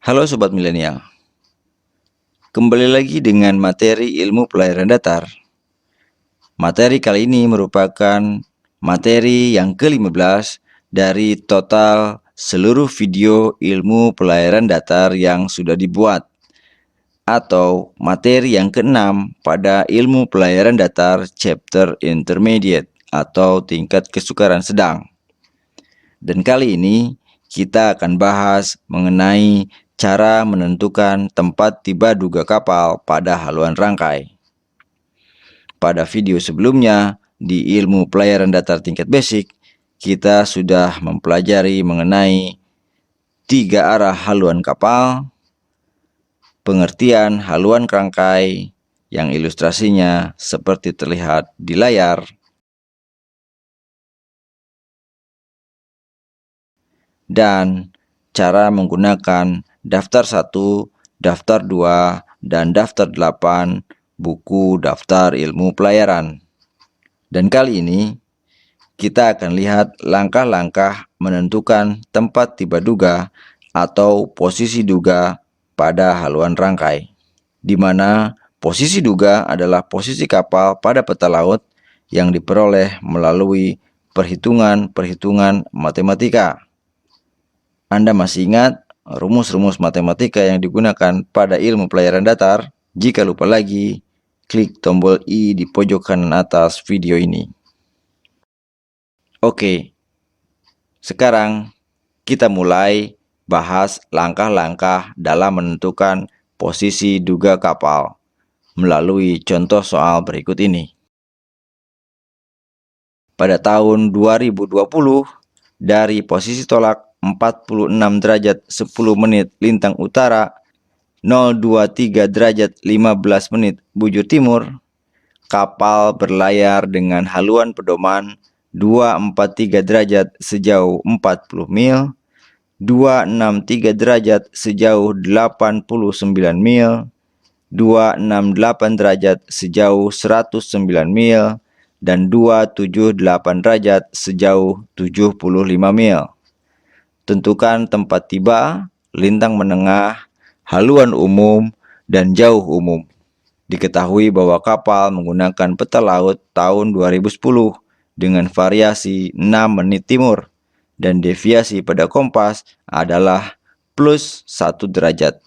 Halo Sobat Milenial, kembali lagi dengan materi ilmu pelayaran datar. Materi kali ini merupakan materi yang ke-15 dari total seluruh video ilmu pelayaran datar yang sudah dibuat, atau materi yang ke-6 pada ilmu pelayaran datar chapter intermediate atau tingkat kesukaran sedang. Dan kali ini kita akan bahas mengenai cara menentukan tempat tiba duga kapal pada haluan rangkai. Pada video sebelumnya di ilmu pelayaran datar tingkat basic, kita sudah mempelajari mengenai 3 arah haluan kapal, pengertian haluan rangkai yang ilustrasinya seperti terlihat di layar, dan cara menggunakan daftar 1, daftar 2, dan daftar 8 buku daftar ilmu pelayaran. Dan kali ini kita akan lihat langkah-langkah menentukan tempat tiba duga atau posisi duga pada haluan rangkai, di mana posisi duga adalah posisi kapal pada peta laut yang diperoleh melalui perhitungan-perhitungan matematika. Anda masih ingat rumus-rumus matematika yang digunakan pada ilmu pelayaran datar? Jika lupa lagi, klik tombol I di pojok kanan atas video ini. Oke, sekarang kita mulai bahas langkah-langkah dalam menentukan posisi duga kapal melalui contoh soal berikut ini. Pada tahun 2020, dari posisi tolak 46 derajat 10 menit lintang utara, 023 derajat 15 menit bujur timur, kapal berlayar dengan haluan pedoman 243 derajat sejauh 40 mil, 263 derajat sejauh 89 mil, 268 derajat sejauh 109 mil, dan 278 derajat sejauh 75 mil. Tentukan tempat tiba, lintang menengah, haluan umum, dan jauh umum. Diketahui bahwa kapal menggunakan peta laut tahun 2010 dengan variasi 6 menit timur, dan deviasi pada kompas adalah plus 1 derajat.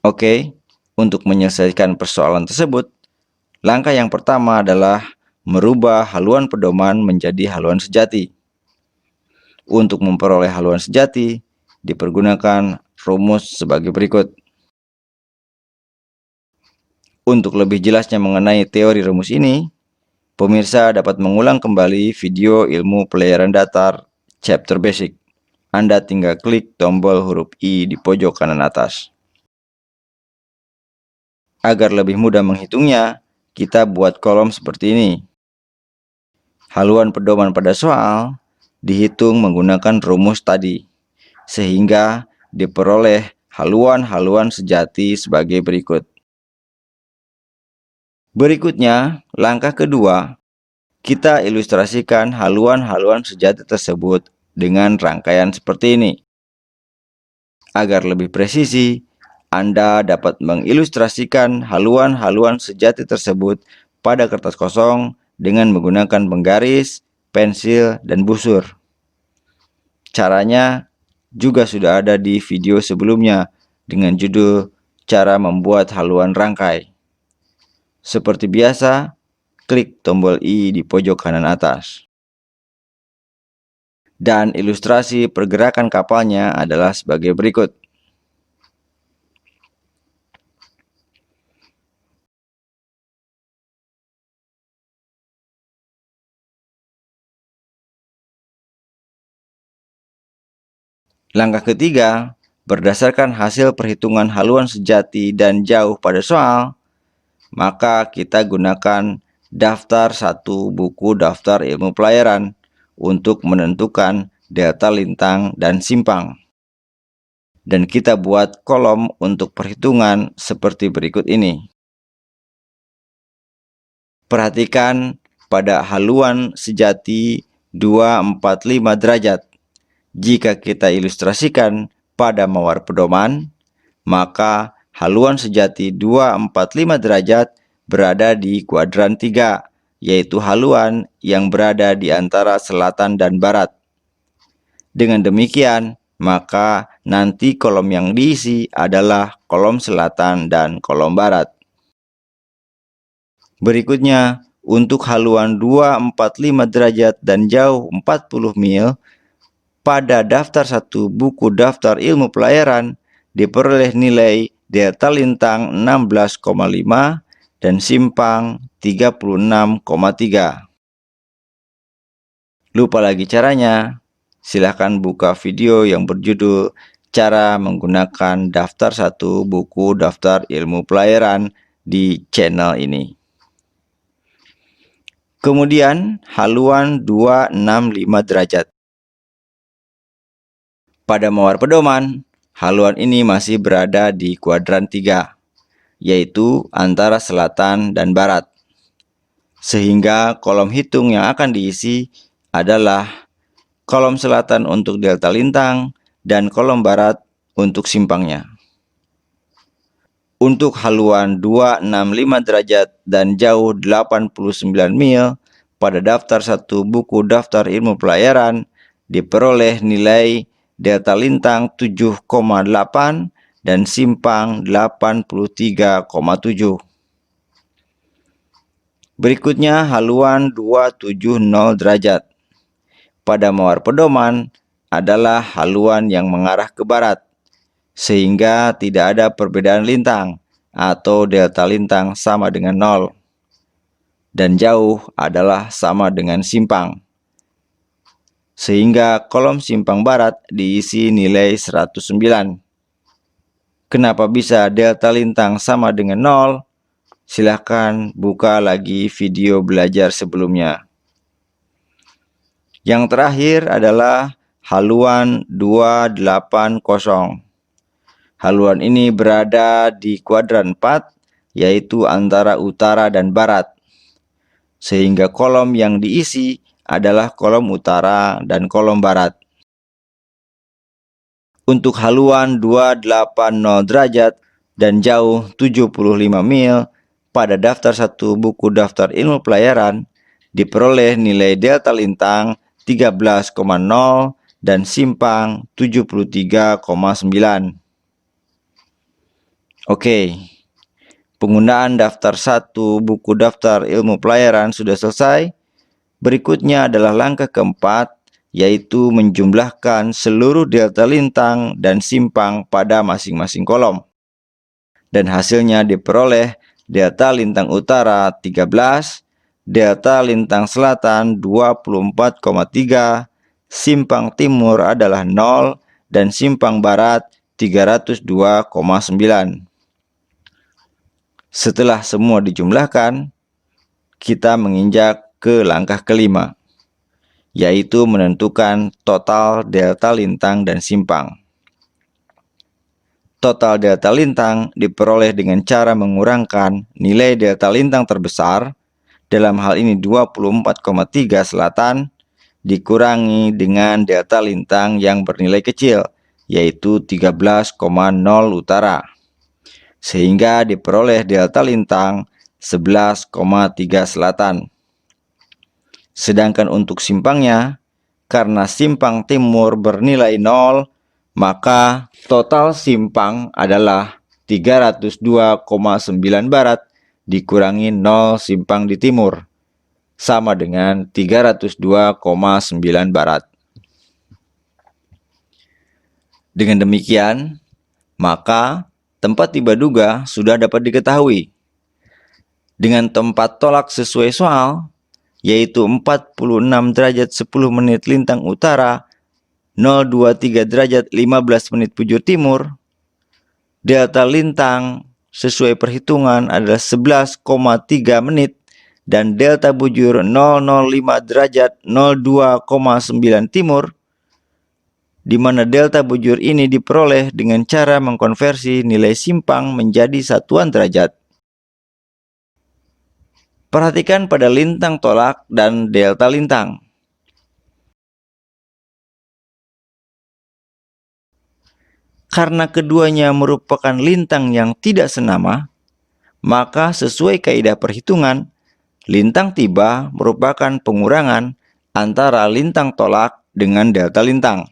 Oke, untuk menyelesaikan persoalan tersebut, langkah yang pertama adalah merubah haluan pedoman menjadi haluan sejati. Untuk memperoleh haluan sejati, dipergunakan rumus sebagai berikut. Untuk lebih jelasnya mengenai teori rumus ini, pemirsa dapat mengulang kembali video ilmu pelayaran datar chapter basic. Anda tinggal klik tombol huruf I di pojok kanan atas. Agar lebih mudah menghitungnya, kita buat kolom seperti ini. Haluan pedoman pada soal dihitung menggunakan rumus tadi, sehingga diperoleh haluan-haluan sejati sebagai berikut. Berikutnya, langkah kedua, kita ilustrasikan haluan-haluan sejati tersebut dengan rangkaian seperti ini. Agar lebih presisi, Anda dapat mengilustrasikan haluan-haluan sejati tersebut pada kertas kosong dengan menggunakan penggaris, pensil, dan busur. Caranya juga sudah ada di video sebelumnya dengan judul Cara Membuat Haluan Rangkai. Seperti biasa, klik tombol I di pojok kanan atas. Dan ilustrasi pergerakan kapalnya adalah sebagai berikut. Langkah ketiga, berdasarkan hasil perhitungan haluan sejati dan jauh pada soal, maka kita gunakan daftar 1 buku daftar ilmu pelayaran untuk menentukan delta lintang dan simpang. Dan kita buat kolom untuk perhitungan seperti berikut ini. Perhatikan pada haluan sejati 245 derajat. Jika kita ilustrasikan pada mawar pedoman, maka haluan sejati 245 derajat berada di kuadran 3, yaitu haluan yang berada di antara selatan dan barat. Dengan demikian, maka nanti kolom yang diisi adalah kolom selatan dan kolom barat. Berikutnya, untuk haluan 245 derajat dan jauh 40 mil, pada daftar 1 buku daftar ilmu pelayaran diperoleh nilai delta lintang 16,5 dan simpang 36,3. Lupa lagi caranya? Silahkan buka video yang berjudul Cara Menggunakan Daftar 1 Buku Daftar Ilmu Pelayaran di channel ini. Kemudian, haluan 265 derajat. Pada mawar pedoman, haluan ini masih berada di kuadran 3, yaitu antara selatan dan barat. Sehingga kolom hitung yang akan diisi adalah kolom selatan untuk delta lintang dan kolom barat untuk simpangnya. Untuk haluan 265 derajat dan jauh 89 mil, pada daftar 1 buku daftar ilmu pelayaran diperoleh nilai delta lintang 7,8 dan simpang 83,7. Berikutnya haluan 270 derajat. Pada mawar pedoman adalah haluan yang mengarah ke barat, sehingga tidak ada perbedaan lintang atau delta lintang sama dengan 0, dan jauh adalah sama dengan simpang. Sehingga kolom simpang barat diisi nilai 109. Kenapa bisa delta lintang sama dengan 0? Silahkan buka lagi video belajar sebelumnya. Yang terakhir adalah haluan 280. Haluan ini berada di kuadran 4, yaitu antara utara dan barat. Sehingga kolom yang diisi adalah kolom utara dan kolom barat. Untuk haluan 280 derajat dan jauh 75 mil, pada daftar 1 buku daftar ilmu pelayaran diperoleh nilai delta lintang 13,0 dan simpang 73,9. Oke, penggunaan daftar 1 buku daftar ilmu pelayaran sudah selesai. Berikutnya adalah langkah keempat, yaitu menjumlahkan seluruh delta lintang dan simpang pada masing-masing kolom. Dan hasilnya diperoleh delta lintang utara 13, delta lintang selatan 24,3, simpang timur adalah 0, dan simpang barat 302,9. Setelah semua dijumlahkan, kita menginjak ke langkah kelima, yaitu menentukan total delta lintang dan simpang. Total delta lintang diperoleh dengan cara mengurangkan nilai delta lintang terbesar, dalam hal ini 24,3 selatan, dikurangi dengan delta lintang yang bernilai kecil, yaitu 13,0 utara. Sehingga diperoleh delta lintang 11,3 selatan. Sedangkan untuk simpangnya, karena simpang timur bernilai 0, maka total simpang adalah 302,9 barat dikurangi 0 simpang di timur, sama dengan 302,9 barat. Dengan demikian, maka tempat tiba duga sudah dapat diketahui. Dengan tempat tolak sesuai soal, yaitu 46 derajat 10 menit lintang utara, 023 derajat 15 menit bujur timur, delta lintang sesuai perhitungan adalah 11,3 menit, dan delta bujur 005 derajat 02,9 timur, di mana delta bujur ini diperoleh dengan cara mengkonversi nilai simpang menjadi satuan derajat. Perhatikan pada lintang tolak dan delta lintang. Karena keduanya merupakan lintang yang tidak senama, maka sesuai kaidah perhitungan, lintang tiba merupakan pengurangan antara lintang tolak dengan delta lintang.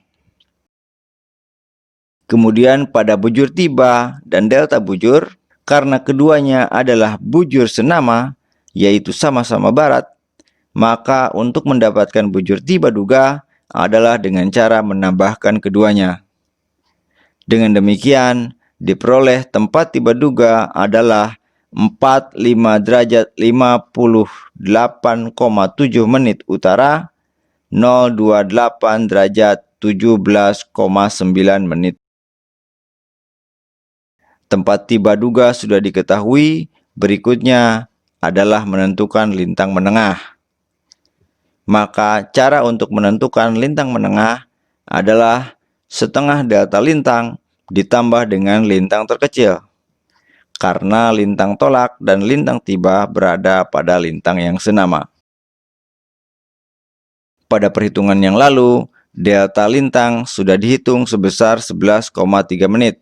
Kemudian pada bujur tiba dan delta bujur, karena keduanya adalah bujur senama, yaitu sama-sama barat, maka untuk mendapatkan bujur tiba duga adalah dengan cara menambahkan keduanya. Dengan demikian, diperoleh tempat tiba duga adalah 45 derajat 58,7 menit utara, 028 derajat 17,9 menit. Tempat tiba duga sudah diketahui, berikutnya adalah menentukan lintang menengah. Maka cara untuk menentukan lintang menengah adalah setengah delta lintang ditambah dengan lintang terkecil. Karena lintang tolak dan lintang tiba berada pada lintang yang senama. Pada perhitungan yang lalu, delta lintang sudah dihitung sebesar 11,3 menit.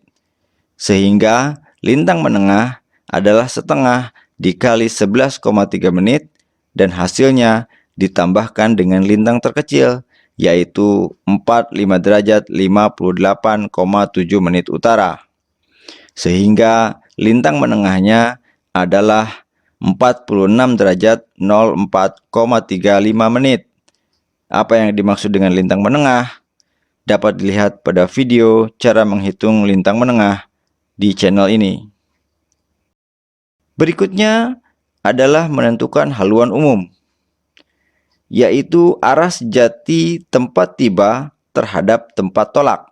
Sehingga lintang menengah adalah setengah dikali 11,3 menit dan hasilnya ditambahkan dengan lintang terkecil, yaitu 45 derajat 58,7 menit utara. Sehingga lintang menengahnya adalah 46 derajat 04,35 menit. Apa yang dimaksud dengan lintang menengah? Dapat dilihat pada video cara menghitung lintang menengah di channel ini. Berikutnya adalah menentukan haluan umum, yaitu arah sejati tempat tiba terhadap tempat tolak.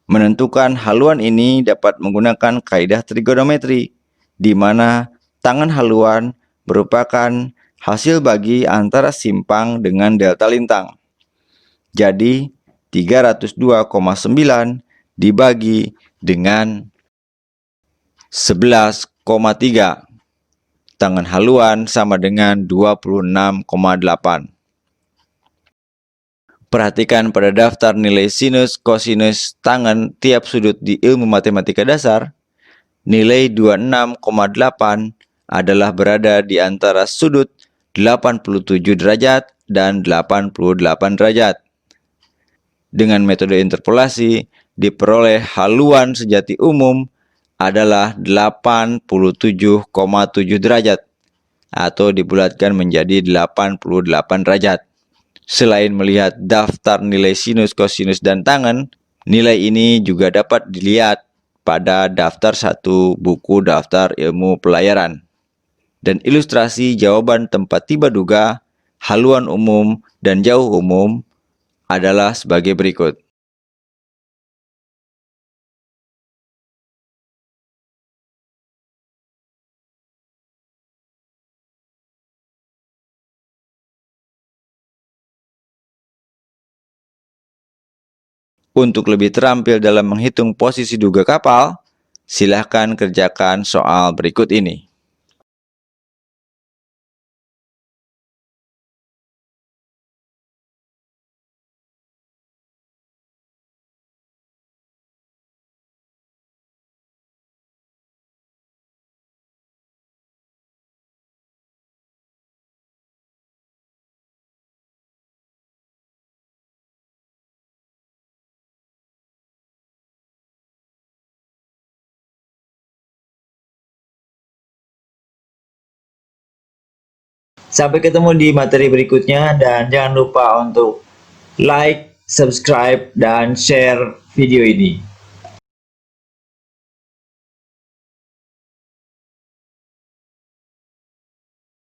Menentukan haluan ini dapat menggunakan kaidah trigonometri, di mana tangan haluan merupakan hasil bagi antara simpang dengan delta lintang. Jadi, 302,9 dibagi dengan 11,3. Tangan haluan sama dengan 26,8. Perhatikan pada daftar nilai sinus, kosinus, tangan tiap sudut di ilmu matematika dasar, nilai 26,8 adalah berada di antara sudut 87 derajat dan 88 derajat. Dengan metode interpolasi, diperoleh haluan sejati umum adalah 87,7 derajat atau dibulatkan menjadi 88 derajat. Selain melihat daftar nilai sinus, kosinus, dan tangen, nilai ini juga dapat dilihat pada daftar 1 buku daftar ilmu pelayaran. Dan ilustrasi jawaban tempat tiba duga, haluan umum, dan jauh umum adalah sebagai berikut. Untuk lebih terampil dalam menghitung posisi duga kapal, silahkan kerjakan soal berikut ini. Sampai ketemu di materi berikutnya dan jangan lupa untuk like, subscribe, dan share video ini.